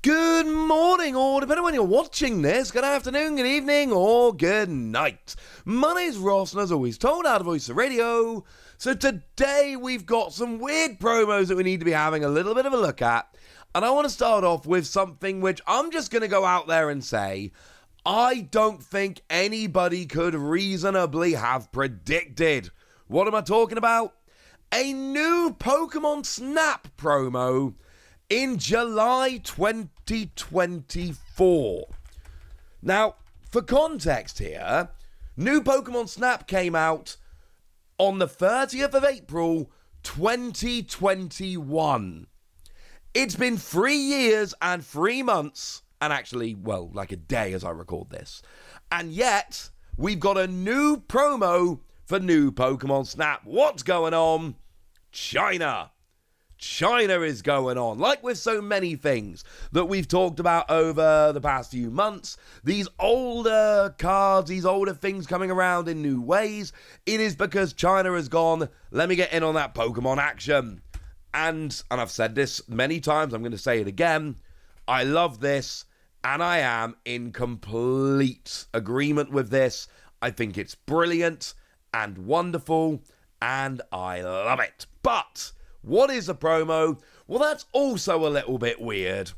Good morning, or depending on when you're watching this, good afternoon, good evening, or good night. My name's Ross, and as always, told out of Voice of Radio. So today we've got some weird promos that we need to be having a little bit of a look at. And I want to start off with something which I'm just going to go out there and say, I don't think anybody could reasonably have predicted. What am I talking about? A new Pokemon Snap promo in July 2024. Now, for context here, new Pokemon Snap came out on the 30th of April 2021. It's been 3 years and 3 months, and actually, well, like a day as I record this. And yet, we've got a new promo for new Pokemon Snap. What's going on? China is going on. Like with so many things that we've talked about over the past few months, these older cards, these older things coming around in new ways, it is because China has gone, let me get in on that Pokemon action. And I've said this many times, I'm going to say it again, I love this, and I am in complete agreement with this. I think it's brilliant and wonderful, and I love it. But what is a promo? Well, that's also a little bit weird.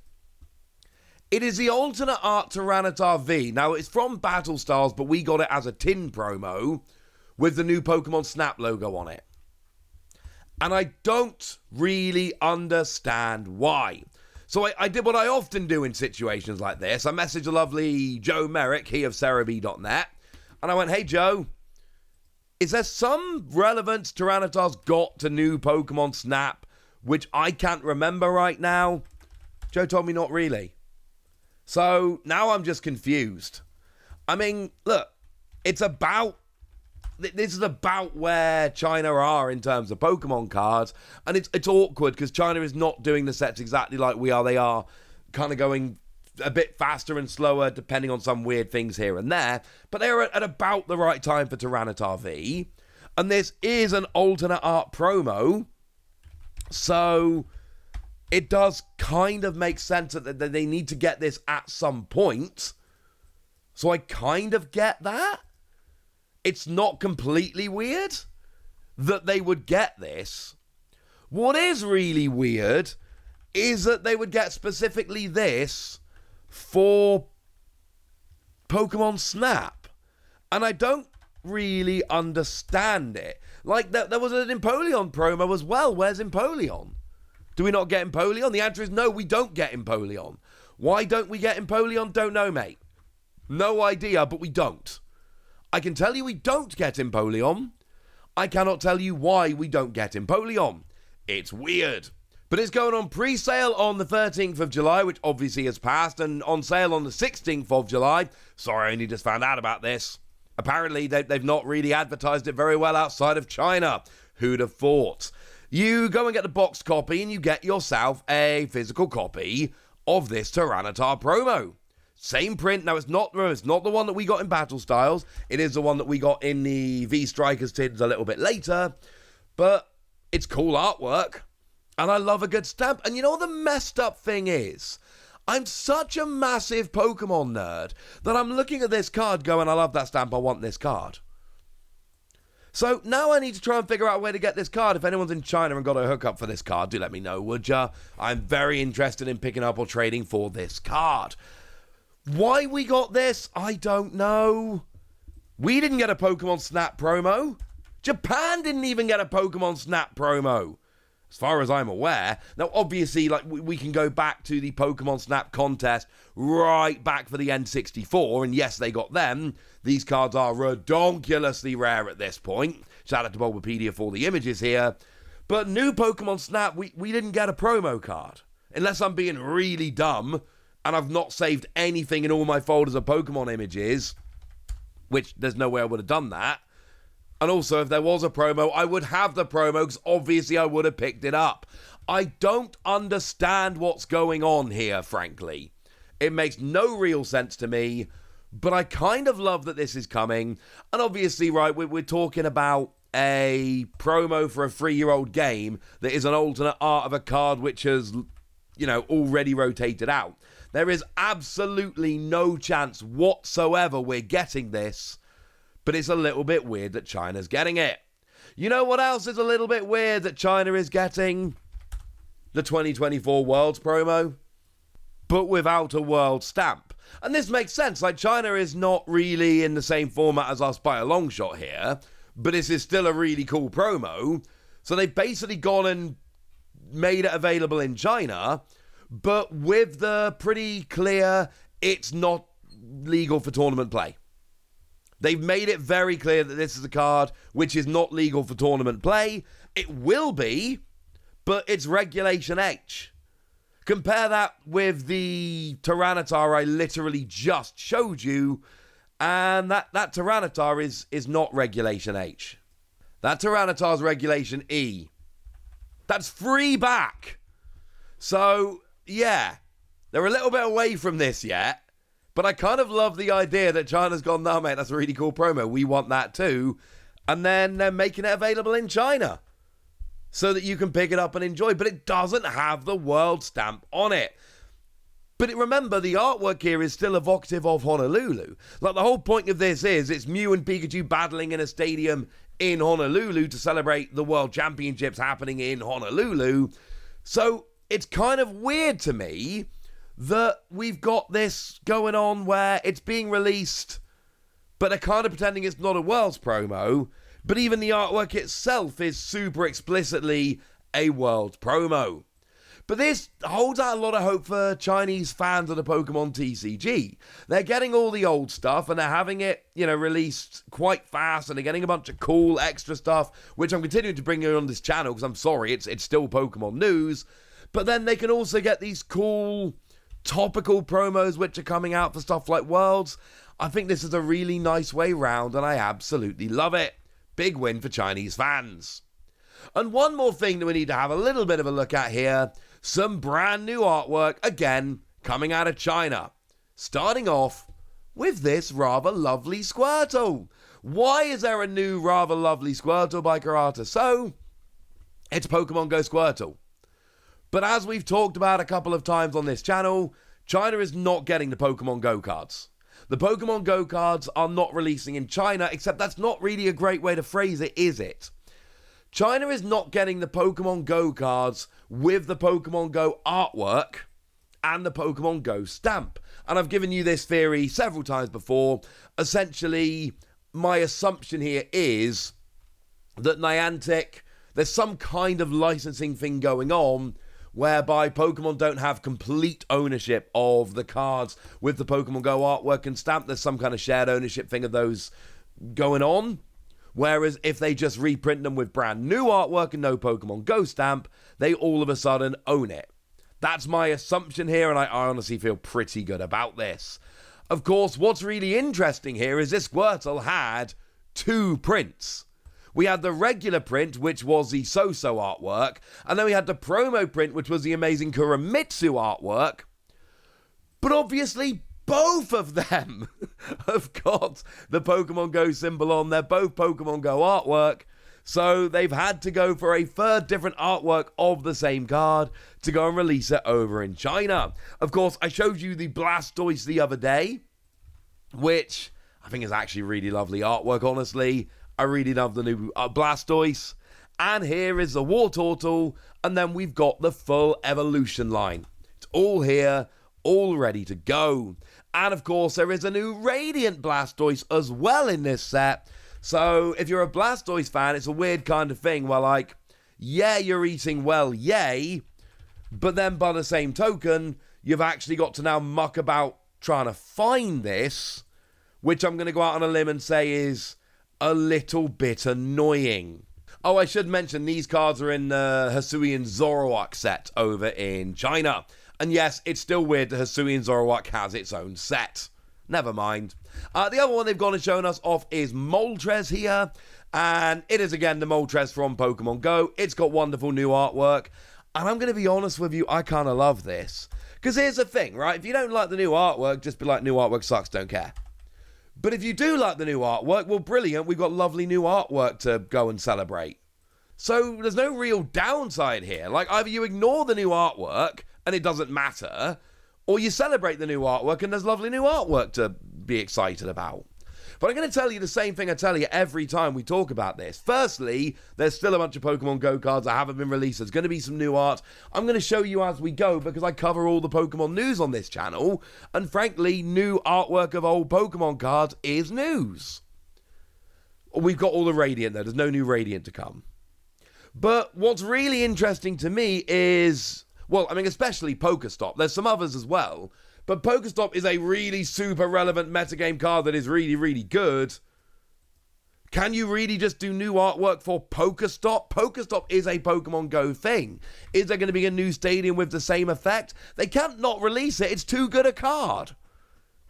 It is the alternate art Tyranitar V. Now, it's from Battle Styles, but we got it as a tin promo with the new Pokemon Snap logo on it. And I don't really understand why. So I did what I often do in situations like this. I messaged the lovely Joe Merrick, he of Cerebi.net, and I went, hey, Joe, is there some relevance Tyranitar's got to new Pokemon Snap, which I can't remember right now? Joe told me not really. So now I'm just confused. I mean, look, this is about where China are in terms of Pokemon cards, and it's awkward because China is not doing the sets exactly like we are. They are kind of going a bit faster and slower depending on some weird things here and there, but they're at about the right time for Tyranitar V, and this is an alternate art promo, so it does kind of make sense that they need to get this at some point, so I kind of get that. It's not completely weird that they would get this. What is really weird is that they would get specifically this for Pokemon Snap, and I don't really understand it. Like, there was an Empoleon promo as well. Where's Empoleon? Do we not get Empoleon? The answer is no, we don't get Empoleon. Why don't we get Empoleon? Don't know, mate. No idea, but we don't. I can tell you we don't get Empoleon. I cannot tell you why we don't get Empoleon. It's weird. But it's going on pre-sale on the 13th of July, which obviously has passed, and on sale on the 16th of July. Sorry, I only just found out about this. Apparently, they've not really advertised it very well outside of China. Who'd have thought? You go and get the boxed copy, and you get yourself a physical copy of this Tyranitar promo. Same print. Now, it's not the one that we got in Battle Styles. It is the one that we got in the V-Strikers tins a little bit later. But it's cool artwork. And I love a good stamp. And you know what the messed up thing is? I'm such a massive Pokemon nerd that I'm looking at this card going, I love that stamp, I want this card. So now I need to try and figure out where to get this card. If anyone's in China and got a hookup for this card, do let me know, would ya? I'm very interested in picking up or trading for this card. Why we got this, I don't know. We didn't get a Pokemon Snap promo. Japan didn't even get a Pokemon Snap promo, as far as I'm aware. Now, obviously, like we can go back to the Pokemon Snap contest right back for the N64, and yes, they got them. These cards are redonkulously rare at this point. Shout out to Bulbapedia for the images here. But new Pokemon Snap, we didn't get a promo card. Unless I'm being really dumb, and I've not saved anything in all my folders of Pokemon images, which there's no way I would have done that. And also, if there was a promo, I would have the promo, because obviously I would have picked it up. I don't understand what's going on here, frankly. It makes no real sense to me, but I kind of love that this is coming. And obviously, right, we're talking about a promo for a 3-year-old game that is an alternate art of a card which has already rotated out. There is absolutely no chance whatsoever we're getting this, but it's a little bit weird that China's getting it. You know what else is a little bit weird that China is getting? The 2024 Worlds promo, but without a World stamp. And this makes sense, like China is not really in the same format as us by a long shot here, but this is still a really cool promo. So they've basically gone and made it available in China, but with the pretty clear it's not legal for tournament play. They've made it very clear that this is a card which is not legal for tournament play. It will be, but it's Regulation H. Compare that with the Tyranitar I literally just showed you, and that Tyranitar is not Regulation H. That Tyranitar's Regulation E. That's free back. So, yeah, they're a little bit away from this yet, but I kind of love the idea that China's gone, no, mate, that's a really cool promo. We want that too. And then they're making it available in China so that you can pick it up and enjoy. But it doesn't have the world stamp on it. But remember, the artwork here is still evocative of Honolulu. Like, the whole point of this is it's Mew and Pikachu battling in a stadium in Honolulu to celebrate the World Championships happening in Honolulu. So it's kind of weird to me that we've got this going on where it's being released, but they're kind of pretending it's not a Worlds promo, but even the artwork itself is super explicitly a Worlds promo. But this holds out a lot of hope for Chinese fans of the Pokemon TCG. They're getting all the old stuff and they're having it, released quite fast, and they're getting a bunch of cool extra stuff, which I'm continuing to bring you on this channel because I'm sorry, it's still Pokemon news. But then they can also get these cool topical promos which are coming out for stuff like Worlds. I think this is a really nice way round and I absolutely love it. Big win for Chinese fans. And one more thing that we need to have a little bit of a look at here. Some brand new artwork, again, coming out of China. Starting off with this rather lovely Squirtle. Why is there a new rather lovely Squirtle by Karata? So, it's Pokemon Go Squirtle. But as we've talked about a couple of times on this channel, China is not getting the Pokemon Go cards. The Pokemon Go cards are not releasing in China, except that's not really a great way to phrase it, is it? China is not getting the Pokemon Go cards with the Pokemon Go artwork and the Pokemon Go stamp. And I've given you this theory several times before. Essentially, my assumption here is that Niantic, there's some kind of licensing thing going on whereby Pokemon don't have complete ownership of the cards with the Pokemon Go artwork and stamp. There's some kind of shared ownership thing of those going on. Whereas if they just reprint them with brand new artwork and no Pokemon Go stamp, they all of a sudden own it. That's my assumption here, and I honestly feel pretty good about this. Of course, what's really interesting here is this Squirtle had two prints. We had the regular print, which was the So-So artwork, and then we had the promo print, which was the amazing Kuramitsu artwork. But obviously, both of them have got the Pokemon Go symbol on. They're both Pokemon Go artwork. So they've had to go for a third different artwork of the same card to go and release it over in China. Of course, I showed you the Blastoise the other day, which I think is actually really lovely artwork, honestly. I really love the new Blastoise. And here is the Wartortle, and then we've got the full evolution line. It's all here, all ready to go. And of course, there is a new Radiant Blastoise as well in this set. So if you're a Blastoise fan, it's a weird kind of thing where, like, yeah, you're eating well, yay, but then by the same token, you've actually got to now muck about trying to find this, which I'm going to go out on a limb and say is a little bit annoying. Oh, I should mention these cards are in the Hisuian Zoroark set over in China. And yes, it's still weird that Hisuian Zoroark has its own set. Never mind. The other one they've gone and shown us off is Moltres here. And it is again the Moltres from Pokemon Go. It's got wonderful new artwork. And I'm going to be honest with you, I kind of love this. Because here's the thing, right? If you don't like the new artwork, just be like, new artwork sucks, don't care. But if you do like the new artwork, well, brilliant. We've got lovely new artwork to go and celebrate. So there's no real downside here. Like, either you ignore the new artwork and it doesn't matter, or you celebrate the new artwork and there's lovely new artwork to be excited about. But I'm going to tell you the same thing I tell you every time we talk about this. Firstly, there's still a bunch of Pokemon Go cards that haven't been released. There's going to be some new art. I'm going to show you as we go because I cover all the Pokemon news on this channel. And frankly, new artwork of old Pokemon cards is news. We've got all the Radiant though. There's no new Radiant to come. But what's really interesting to me is, well, I mean, especially Pokestop. There's some others as well. But Pokestop is a really super relevant metagame card that is really, really good. Can you really just do new artwork for Pokestop? Pokestop is a Pokemon Go thing. Is there going to be a new stadium with the same effect? They can't not release it. It's too good a card.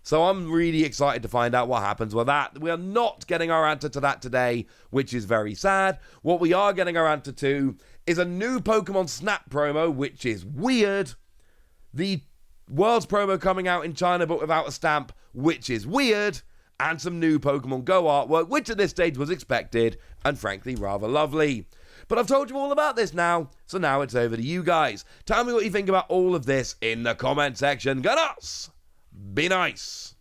So I'm really excited to find out what happens with that. We are not getting our answer to that today, which is very sad. What we are getting our answer to is a new Pokemon Snap promo, which is weird. The World's promo coming out in China but without a stamp, which is weird, and some new Pokemon Go artwork, which at this stage was expected and frankly rather lovely. But I've told you all about this now, so now it's over to you guys. Tell me what you think about all of this in the comment section. Go nuts! Be nice!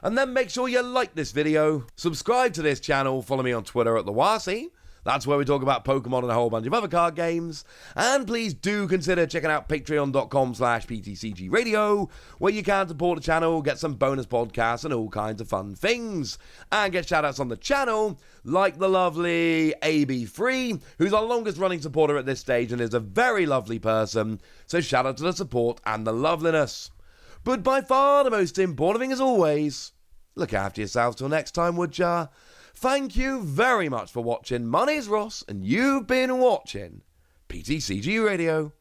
And then make sure you like this video, subscribe to this channel, follow me on Twitter at TheWasi. That's where we talk about Pokemon and a whole bunch of other card games. And please do consider checking out patreon.com/PTCG Radio, where you can support the channel, get some bonus podcasts and all kinds of fun things. And get shoutouts on the channel, like the lovely AB3, who's our longest running supporter at this stage and is a very lovely person. So shout out to the support and the loveliness. But by far the most important thing as always, look after yourselves till next time, would ya? Thank you very much for watching. My name's Ross, and you've been watching PTCG Radio.